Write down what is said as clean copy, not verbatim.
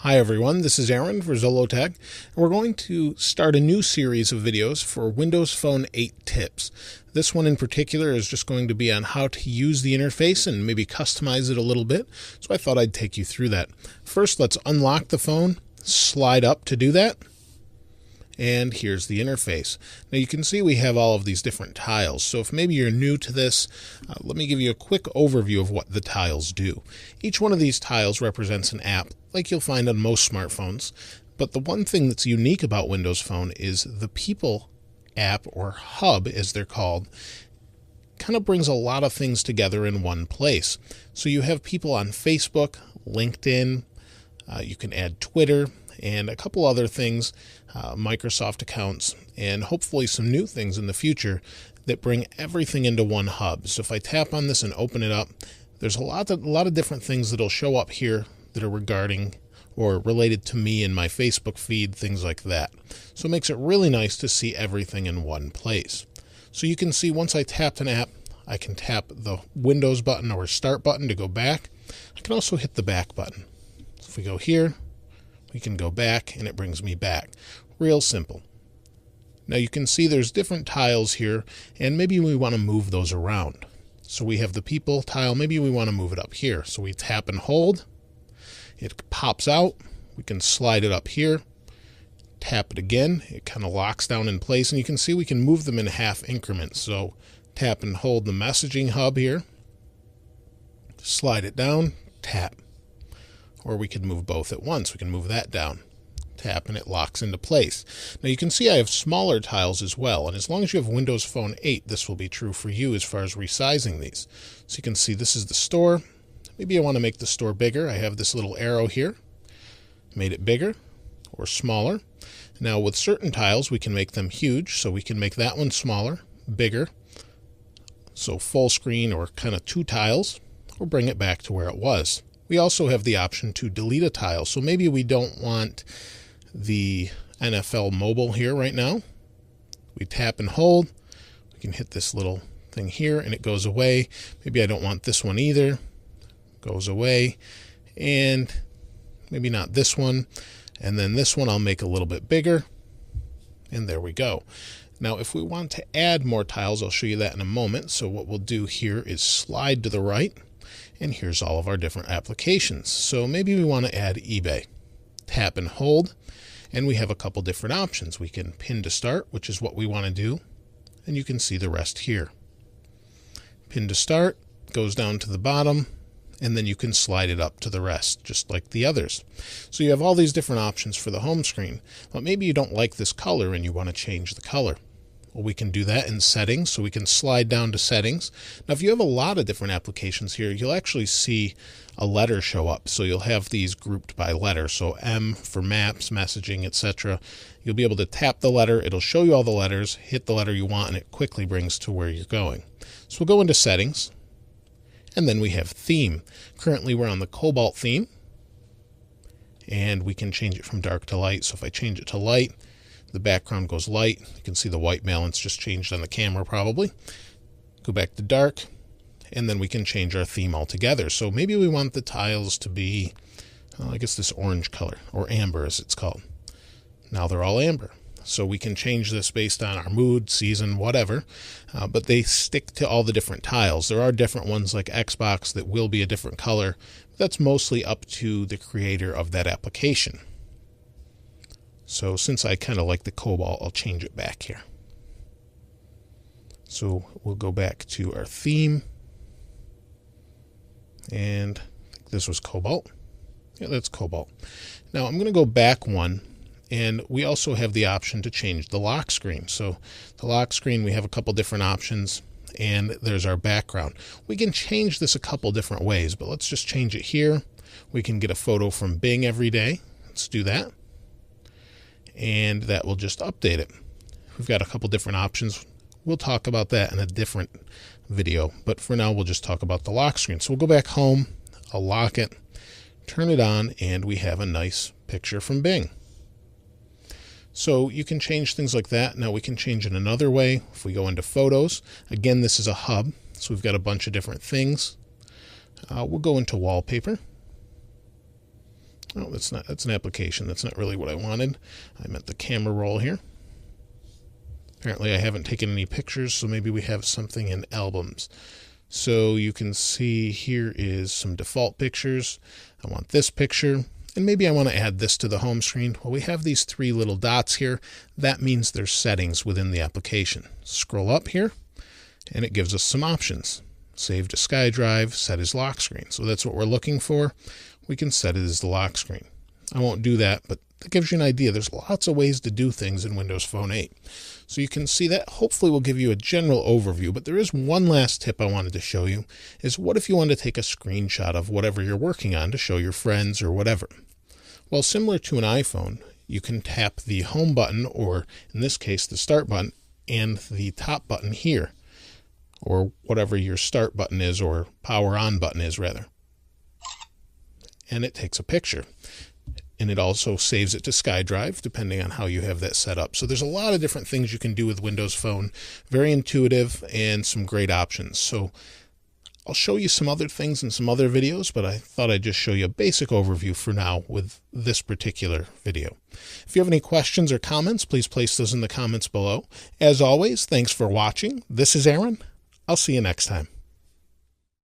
Hi everyone, this is Aaron for Zollotech, and we're going to start a new series of videos for Windows Phone 8 tips. This one in particular is just going to be on how to use the interface and maybe customize it a little bit, so I thought I'd take you through that. First, let's unlock the phone, slide up to do that, and here's the interface. Now you can see we have all of these different tiles, so if maybe you're new to this, let me give you a quick overview of what the tiles do. Each one of these tiles represents an app, like you'll find on most smartphones, but the one thing that's unique about Windows Phone is the People app, or Hub as they're called, kind of brings a lot of things together in one place. So you have people on Facebook, LinkedIn, you can add Twitter, and a couple other things, Microsoft accounts, and hopefully some new things in the future that bring everything into one hub. So if I tap on this and open it up, there's a lot of different things that'll show up here that are regarding or related to me and my Facebook feed, things like that. So it makes it really nice to see everything in one place. So you can see once I tapped an app, I can tap the Windows button or Start button to go back. I can also hit the back button. So if we go here, we can go back and it brings me back. Real simple. Now you can see there's different tiles here, and maybe we want to move those around. So we have the People tile, maybe we want to move it up here. So we tap and hold, it pops out, we can slide it up here, tap it again, it kind of locks down in place, and you can see we can move them in half increments. So tap and hold the messaging hub here, slide it down, tap. Or we could move both at once. We can move that down, tap, and it locks into place. Now you can see I have smaller tiles as well, and as long as you have Windows Phone 8, this will be true for you as far as resizing these. So you can see this is the store. Maybe I want to make the store bigger. I have this little arrow here, made it bigger or smaller. Now with certain tiles we can make them huge, so we can make that one smaller, bigger, so full screen or kind of 2 tiles, or bring it back to where it was. We also have the option to delete a tile, so maybe we don't want the NFL mobile here right now. We tap and hold, we can hit this little thing here and it goes away. Maybe I don't want this one either, goes away, and maybe not this one, and then this one I'll make a little bit bigger, and there we go. Now if we want to add more tiles, I'll show you that in a moment. So what we'll do here is slide to the right, and here's all of our different applications. So maybe we want to add eBay. Tap and hold, and we have a couple different options. We can pin to start, which is what we want to do, and you can see the rest here. Pin to start goes down to the bottom, and then you can slide it up to the rest, just like the others. So you have all these different options for the home screen, but maybe you don't like this color and you want to change the color. Well, we can do that in settings, so we can slide down to settings. Now, if you have a lot of different applications here, you'll actually see a letter show up. So you'll have these grouped by letter. So M for maps, messaging, etc. You'll be able to tap the letter. It'll show you all the letters, hit the letter you want, and it quickly brings to where you're going. So we'll go into settings, and then we have theme. Currently, we're on the Cobalt theme, and we can change it from dark to light. So if I change it to light, the background goes light. You can see the white balance just changed on the camera probably. Go back to dark, and then we can change our theme altogether. So maybe we want the tiles to be, I guess this orange color, or amber as it's called. Now they're all amber. So we can change this based on our mood, season, whatever, but they stick to all the different tiles. There are different ones like Xbox that will be a different color. But that's mostly up to the creator of that application. So since I kind of like the Cobalt, I'll change it back here. So we'll go back to our theme. And I think this was Cobalt. Yeah, that's Cobalt. Now I'm going to go back one, and we also have the option to change the lock screen. So the lock screen, we have a couple different options, and there's our background. We can change this a couple different ways, but let's just change it here. We can get a photo from Bing every day. Let's do that. And that will just update it. We've got a couple different options. We'll talk about that in a different video, but for now we'll just talk about the lock screen. So we'll go back home, I'll lock it, turn it on, and we have a nice picture from Bing. So you can change things like that. Now we can change it another way. If we go into photos, again, this is a hub, so we've got a bunch of different things. We'll go into wallpaper. Oh, that's an application. That's not really what I wanted. I meant the camera roll here. Apparently I haven't taken any pictures, so maybe we have something in albums. So you can see here is some default pictures. I want this picture, and maybe I want to add this to the home screen. Well, we have these three little dots here. That means there's settings within the application. Scroll up here, and it gives us some options. Save to SkyDrive, set as lock screen. So that's what we're looking for. We can set it as the lock screen. I won't do that, but that gives you an idea. There's lots of ways to do things in Windows Phone 8. So you can see that hopefully will give you a general overview, but there is one last tip I wanted to show you, is what if you want to take a screenshot of whatever you're working on to show your friends or whatever? Well, similar to an iPhone, you can tap the home button, or in this case, the start button, and the top button here, or whatever your start button is, or power on button is rather. And it takes a picture. And it also saves it to SkyDrive, depending on how you have that set up. So there's a lot of different things you can do with Windows Phone. Very intuitive and some great options. So I'll show you some other things in some other videos, but I thought I'd just show you a basic overview for now with this particular video. If you have any questions or comments, please place those in the comments below. As always, thanks for watching. This is Aaron. I'll see you next time.